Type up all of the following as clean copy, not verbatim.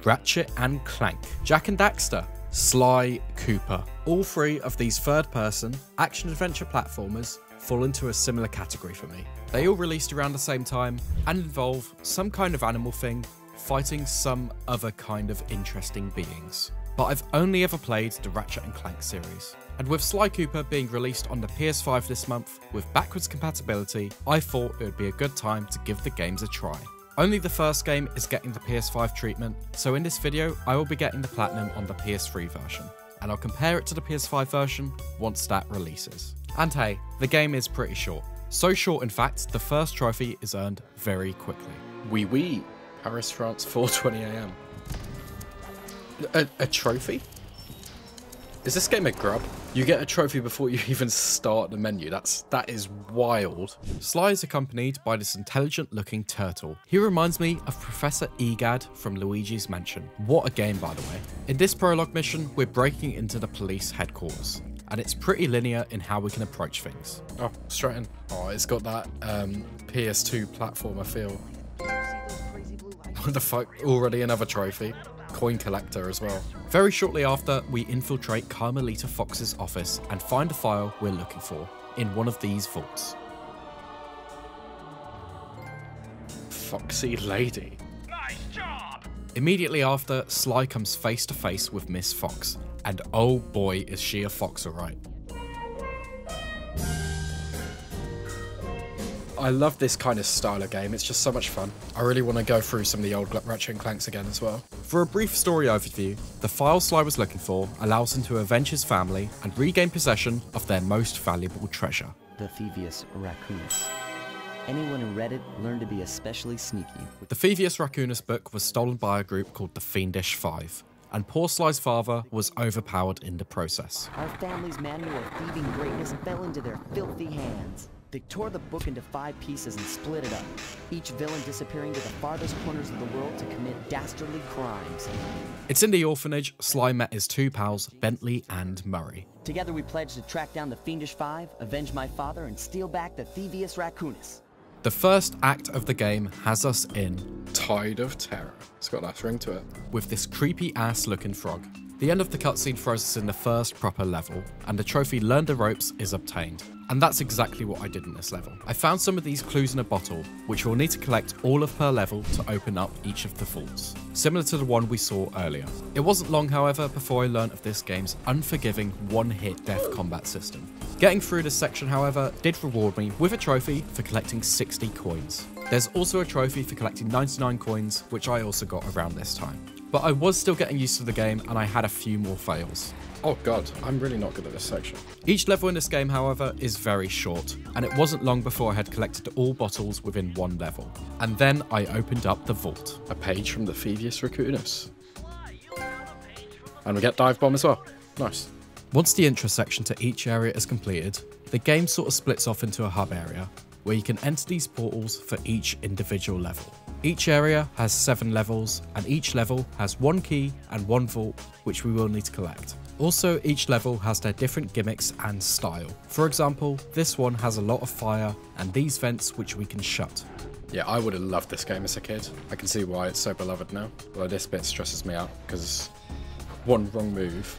Ratchet and Clank, Jak and Daxter, Sly Cooper. All three of these third-person action-adventure platformers fall into a similar category for me. They all released around the same time and involve some kind of animal thing fighting some other kind of interesting beings. But I've only ever played the Ratchet and Clank series. And with Sly Cooper being released on the PS5 this month with backwards compatibility, I thought it would be a good time to give the games a try. Only the first game is getting the PS5 treatment, so in this video I will be getting the Platinum on the PS3 version, and I'll compare it to the PS5 version once that releases. And hey, the game is pretty short. So short in fact, the first trophy is earned very quickly. Oui, Paris, France, 4:20 AM. A trophy? Is this game a grub? You get a trophy before you even start the menu. That is wild. Sly is accompanied by this intelligent looking turtle. He reminds me of Professor Egad from Luigi's Mansion. What a game, by the way. In this prologue mission, we're breaking into the police headquarters, and it's pretty linear in how we can approach things. Oh, straight in. Oh, it's got that PS2 platformer feel. What the fuck? Already another trophy. Coin collector as well. Very shortly after, we infiltrate Carmelita Fox's office and find the file we're looking for in one of these vaults. Foxy lady. Nice job! Immediately after, Sly comes face to face with Miss Fox, and oh boy is she a fox alright. I love this kind of style of game, it's just so much fun. I really want to go through some of the old Ratchet and Clanks again as well. For a brief story overview, the file Sly was looking for allows him to avenge his family and regain possession of their most valuable treasure. The Thievius Racoonus. Anyone who read it learned to be especially sneaky. The Thievius Racoonus book was stolen by a group called the Fiendish Five, and poor Sly's father was overpowered in the process. Our family's manual of thieving greatness fell into their filthy hands. They tore the book into 5 pieces and split it up, each villain disappearing to the farthest corners of the world to commit dastardly crimes. It's in the orphanage Sly met his two pals, Bentley and Murray. Together we pledged to track down the Fiendish Five, avenge my father, and steal back the Thievius Racoonus. The first act of the game has us in Tide of Terror. It's got that ring to it. With this creepy ass looking frog. The end of the cutscene throws us in the first proper level, and the trophy Learn the Ropes is obtained. And that's exactly what I did in this level. I found some of these clues in a bottle, which we'll need to collect all of per level to open up each of the vaults, similar to the one we saw earlier. It wasn't long, however, before I learned of this game's unforgiving one-hit death combat system. Getting through this section, however, did reward me with a trophy for collecting 60 coins. There's also a trophy for collecting 99 coins, which I also got around this time. But I was still getting used to the game and I had a few more fails. Oh god, I'm really not good at this section. Each level in this game, however, is very short, and it wasn't long before I had collected all bottles within one level. And then I opened up the vault. A page from the Thievius Racoonus. And we get Dive Bomb as well. Nice. Once the intro section to each area is completed, the game sort of splits off into a hub area, where you can enter these portals for each individual level. Each area has 7 levels, and each level has 1 key and 1 vault, which we will need to collect. Also, each level has their different gimmicks and style. For example, this one has a lot of fire, and these vents which we can shut. Yeah, I would have loved this game as a kid. I can see why it's so beloved now. Although this bit stresses me out, because one wrong move,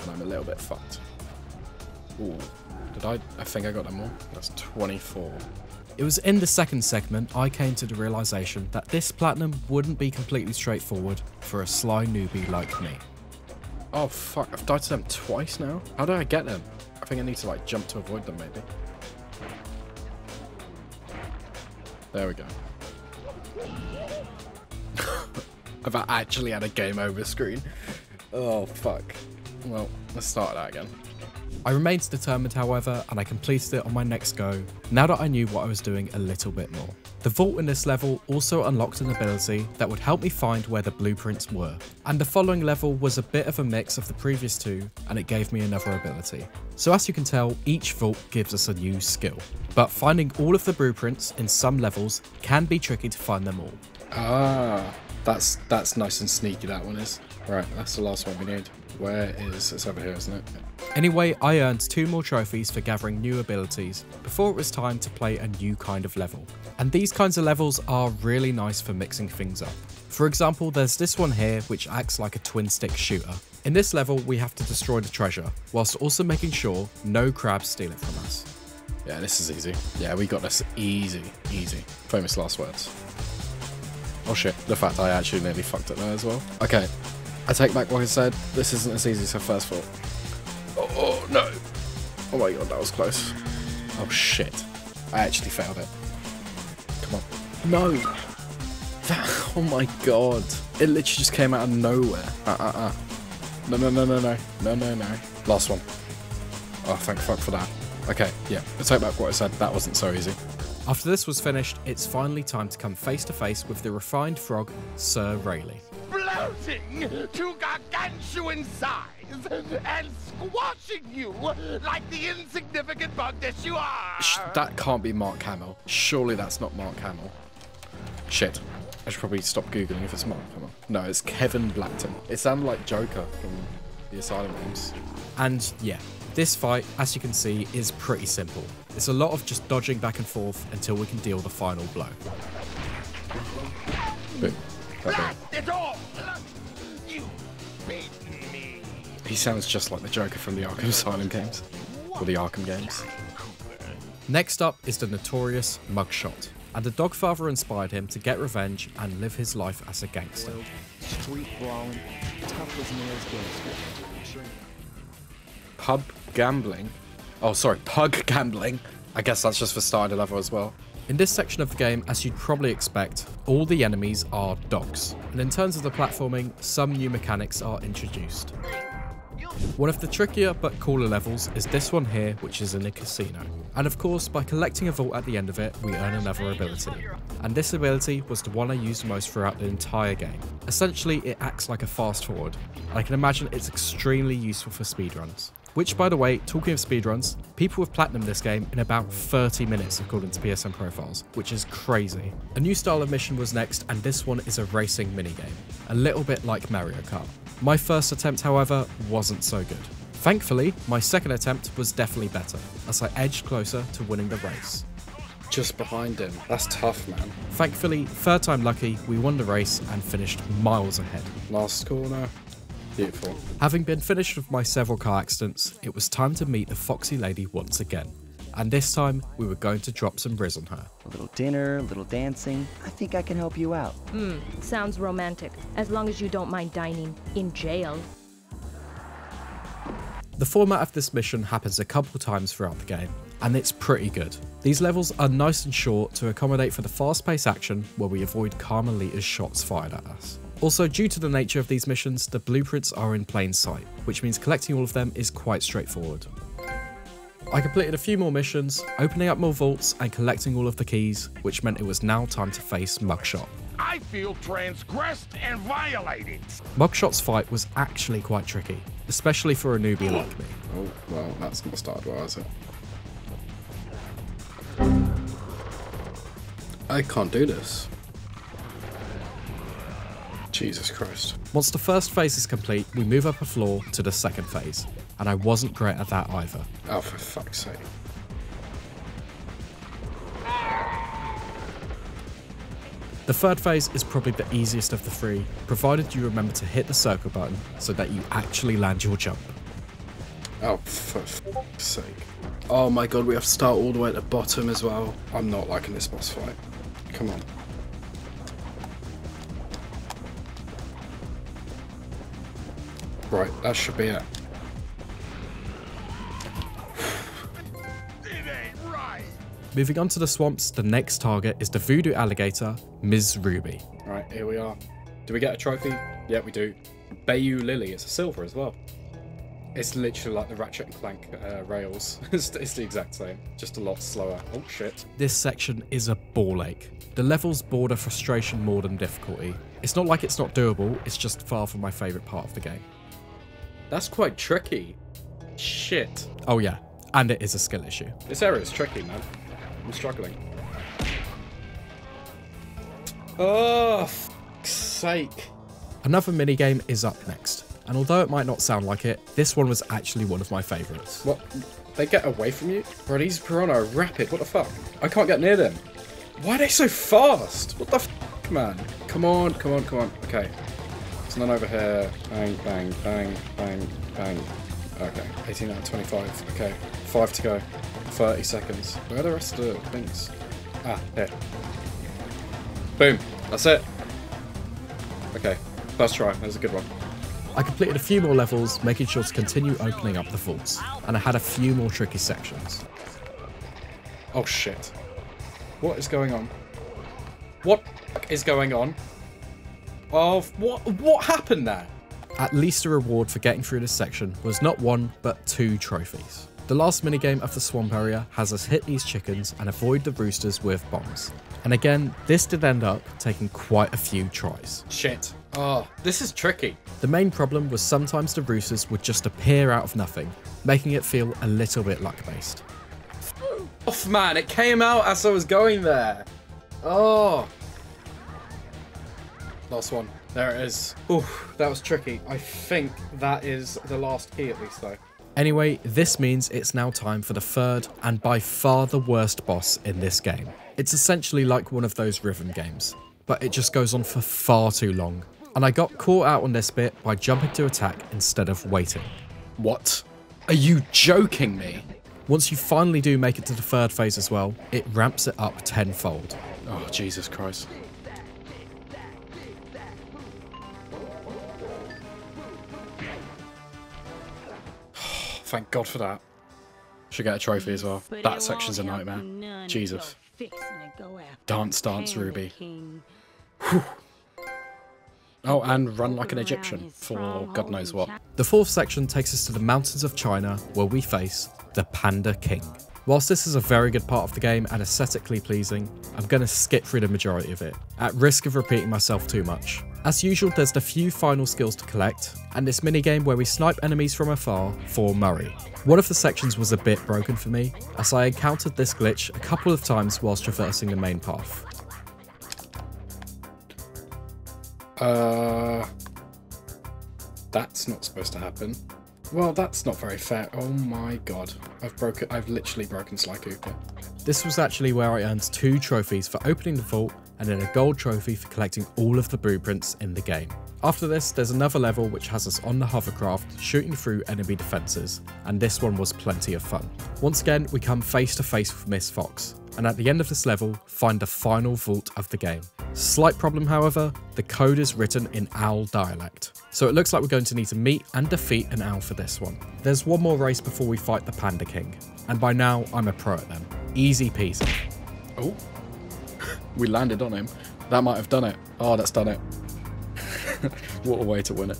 and I'm a little bit fucked. Ooh, I think I got them all. That's 24. It was in the second segment I came to the realisation that this Platinum wouldn't be completely straightforward for a Sly newbie like me. Oh fuck, I've died to them twice now? How do I get them? I think I need to like jump to avoid them maybe. There we go. I've actually had a game over screen. Oh fuck. Well, let's start that again. I remained determined, however, and I completed it on my next go, now that I knew what I was doing a little bit more. The vault in this level also unlocked an ability that would help me find where the blueprints were, and the following level was a bit of a mix of the previous two, and it gave me another ability. So as you can tell, each vault gives us a new skill, but finding all of the blueprints in some levels can be tricky to find them all. Ah, that's nice and sneaky, that one is. Right, that's the last one we need. Where is... It's over here, isn't it? Anyway, I earned 2 more trophies for gathering new abilities before it was time to play a new kind of level. And these kinds of levels are really nice for mixing things up. For example, there's this one here which acts like a twin stick shooter. In this level, we have to destroy the treasure, whilst also making sure no crabs steal it from us. Yeah, this is easy. Yeah, we got this easy, easy. Famous last words. Oh shit, the fact I actually nearly fucked it there as well. Okay, I take back what I said. This isn't as easy as I first thought. Oh no. Oh my god, that was close. Oh shit. I actually failed it. Come on. No! Oh my god. It literally just came out of nowhere. No, no, no, no, no. No, no, no. Last one. Oh, thank fuck for that. Okay, yeah. I take back what I said. That wasn't so easy. After this was finished, it's finally time to come face to face with the refined frog, Sir Rayleigh. Bloating to gargantuan size and squashing you like the insignificant bug that you are. That can't be Mark Hamill. Surely that's not Mark Hamill. Shit. I should probably stop Googling if it's Mark Hamill. No, it's Kevin Blackton. It sounded like Joker from the Asylum games. And yeah, this fight, as you can see, is pretty simple. It's a lot of just dodging back and forth until we can deal the final blow. Boom. It all. You beat me. He sounds just like the Joker from the Arkham Asylum games. Or the Arkham games. Next up is the notorious Mugshot. And the Dogfather inspired him to get revenge and live his life as a gangster. Street brawling, tough as nails gangster. Pub gambling? Oh, sorry, pug gambling. I guess that's just for starting level as well. In this section of the game, as you'd probably expect, all the enemies are dogs. And in terms of the platforming, some new mechanics are introduced. One of the trickier but cooler levels is this one here, which is in a casino. And of course, by collecting a vault at the end of it, we earn another ability. And this ability was the one I used most throughout the entire game. Essentially, it acts like a fast forward. I can imagine it's extremely useful for speedruns. Which, by the way, talking of speedruns, people have platinumed this game in about 30 minutes according to PSN profiles, which is crazy. A new style of mission was next, and this one is a racing minigame, a little bit like Mario Kart. My first attempt, however, wasn't so good. Thankfully, my second attempt was definitely better, as I edged closer to winning the race. Just behind him. That's tough, man. Thankfully, third time lucky, we won the race and finished miles ahead. Last corner. Beautiful. Having been finished with my several car accidents, it was time to meet the foxy lady once again. And this time, we were going to drop some riz on her. A little dinner, a little dancing. I think I can help you out. Sounds romantic, as long as you don't mind dining in jail. The format of this mission happens a couple times throughout the game, and it's pretty good. These levels are nice and short to accommodate for the fast-paced action where we avoid Carmelita's shots fired at us. Also, due to the nature of these missions, the blueprints are in plain sight, which means collecting all of them is quite straightforward. I completed a few more missions, opening up more vaults and collecting all of the keys, which meant it was now time to face Mugshot. I feel transgressed and violated. Mugshot's fight was actually quite tricky, especially for a newbie like me. Oh, well, that's not started well, is it? I can't do this. Jesus Christ. Once the first phase is complete, we move up a floor to the second phase, and I wasn't great at that either. Oh, for fuck's sake. The third phase is probably the easiest of the three, provided you remember to hit the circle button so that you actually land your jump. Oh, for fuck's sake. Oh my god, we have to start all the way at the bottom as well. I'm not liking this boss fight. Come on. Right, that should be it. It ain't right. Moving on to the swamps, the next target is the voodoo alligator, Ms. Ruby. Right, here we are. Do we get a trophy? Yeah, we do. Bayou Lily, it's a silver as well. It's literally like the Ratchet and Clank rails. It's the exact same, just a lot slower. Oh shit. This section is a ball ache. The levels border frustration more than difficulty. It's not like it's not doable, it's just far from my favourite part of the game. That's quite tricky. Shit. Oh yeah, and it is a skill issue. This area is tricky, man. I'm struggling. Oh, fuck's sake. Another minigame is up next, and although it might not sound like it, this one was actually one of my favourites. What? They get away from you? Bro, these piranha are rapid. What the fuck? I can't get near them. Why are they so fast? What the fuck, man? Come on, come on, come on. Okay. There's none over here. Bang, bang, bang, bang, bang. Okay. 18 out of 25. Okay. 5 to go. 30 seconds. Where are the rest of the things? Ah, here. Boom. That's it. Okay. First try. That was a good one. I completed a few more levels, making sure to continue opening up the vaults, and I had a few more tricky sections. Oh shit. What is going on? What is going on? Oh, what happened there? At least a reward for getting through this section was not 1, but 2 trophies. The last minigame of the swamp area has us hit these chickens and avoid the roosters with bombs. And again, this did end up taking quite a few tries. Shit. Oh, this is tricky. The main problem was sometimes the roosters would just appear out of nothing, making it feel a little bit luck-based. Oh man, it came out as I was going there. Oh. Last one. There it is. Ooh, that was tricky. I think that is the last key at least though. Anyway, this means it's now time for the third and by far the worst boss in this game. It's essentially like one of those rhythm games, but it just goes on for far too long. And I got caught out on this bit by jumping to attack instead of waiting. What? Are you joking me? Once you finally do make it to the third phase as well, it ramps it up tenfold. Oh, Jesus Christ. Thank God for that. Should get a trophy as well. That section's a nightmare. Jesus. Dance, dance, Ruby. Whew. Oh, and run like an Egyptian for God knows what. The fourth section takes us to the mountains of China, where we face the Panda King. Whilst this is a very good part of the game and aesthetically pleasing, I'm going to skip through the majority of it, at risk of repeating myself too much. As usual, there's the few final skills to collect, and this minigame where we snipe enemies from afar for Murray. One of the sections was a bit broken for me, as I encountered this glitch a couple of times whilst traversing the main path. That's not supposed to happen. Well, that's not very fair. Oh my God. I've literally broken Sly Cooper. This was actually where I earned 2 trophies for opening the vault and then a gold trophy for collecting all of the blueprints in the game. After this, there's another level which has us on the hovercraft shooting through enemy defences, and this one was plenty of fun. Once again, we come face to face with Miss Fox, and at the end of this level, find the final vault of the game. Slight problem however, the code is written in owl dialect, so it looks like we're going to need to meet and defeat an owl for this one. There's one more race before we fight the Panda King, and by now I'm a pro at them. Easy peasy. Oh, we landed on him. That might have done it. Oh, that's done it. What a way to win it.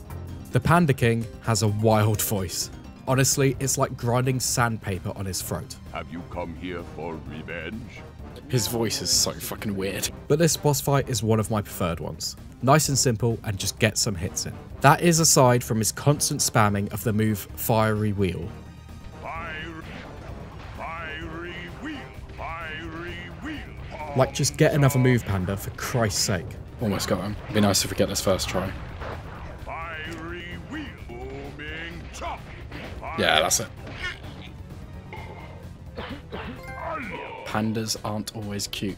The Panda King has a wild voice. Honestly, it's like grinding sandpaper on his throat. Have you come here for revenge? His voice is so fucking weird. But this boss fight is one of my preferred ones. Nice and simple and just get some hits in. That is aside from his constant spamming of the move Fiery Wheel. Fiery wheel, fiery wheel. Like, just get another move, Panda, for Christ's sake. Almost got him. It'd be nice if we get this first try. Fiery wheel, booming chop. Yeah, that's it. Pandas aren't always cute.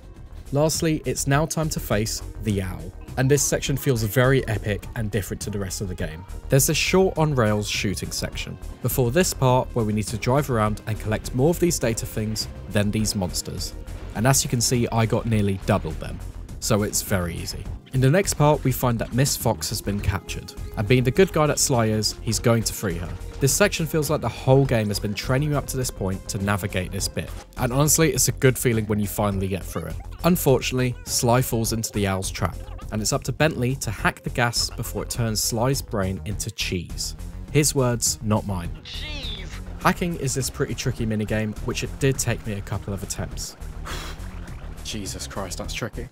Lastly, it's now time to face the owl. And this section feels very epic and different to the rest of the game. There's a short on-rails shooting section, before this part where we need to drive around and collect more of these data things than these monsters. And as you can see, I got nearly double them, so it's very easy. In the next part, we find that Miss Fox has been captured, and being the good guy that Sly is, he's going to free her. This section feels like the whole game has been training you up to this point to navigate this bit, and honestly, it's a good feeling when you finally get through it. Unfortunately, Sly falls into the owl's trap, and it's up to Bentley to hack the gas before it turns Sly's brain into cheese. His words, not mine. Cheese. Hacking is this pretty tricky minigame, which it did take me a couple of attempts. Jesus Christ, that's tricky.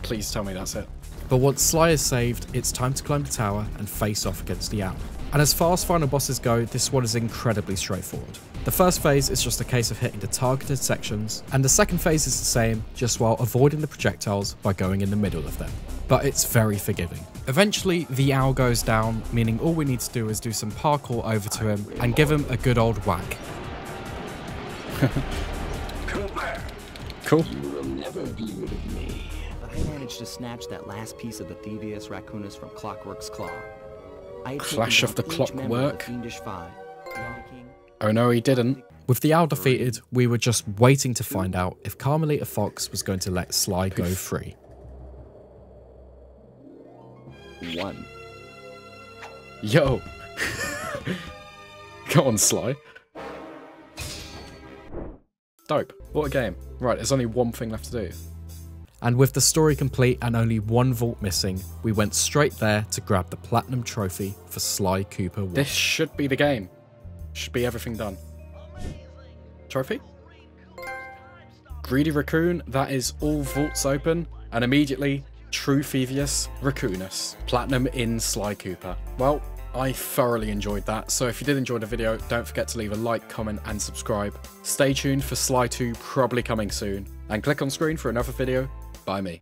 Please tell me that's it. But once Sly is saved, it's time to climb the tower and face off against the owl. And as far as final bosses go, this one is incredibly straightforward. The first phase is just a case of hitting the targeted sections, and the second phase is the same, just while avoiding the projectiles by going in the middle of them. But it's very forgiving. Eventually, the owl goes down, meaning all we need to do is do some parkour over to him and give him a good old whack. Cool. You will never be rid of me. I managed to snatch that last piece of the Thievius Racoonus from Clockwork's claw. I had Clash taken of the down each member of Clockwork? the Fiendish Five. King, Oh no, he didn't. With the owl defeated, we were just waiting to find out if Carmelita Fox was going to let Sly go free. 1. Yo. Go on, Sly. Dope. What a game. Right, there's only one thing left to do. And with the story complete and only one vault missing, we went straight there to grab the Platinum Trophy for Sly Cooper 1. This should be the game. Should be everything done. Trophy? Greedy Racoon, that is all vaults open, and immediately, true Thievius, Racoonus. Platinum in Sly Cooper. Well, I thoroughly enjoyed that, so if you did enjoy the video, don't forget to leave a like, comment, and subscribe. Stay tuned for Sly 2 probably coming soon, and click on screen for another video by me.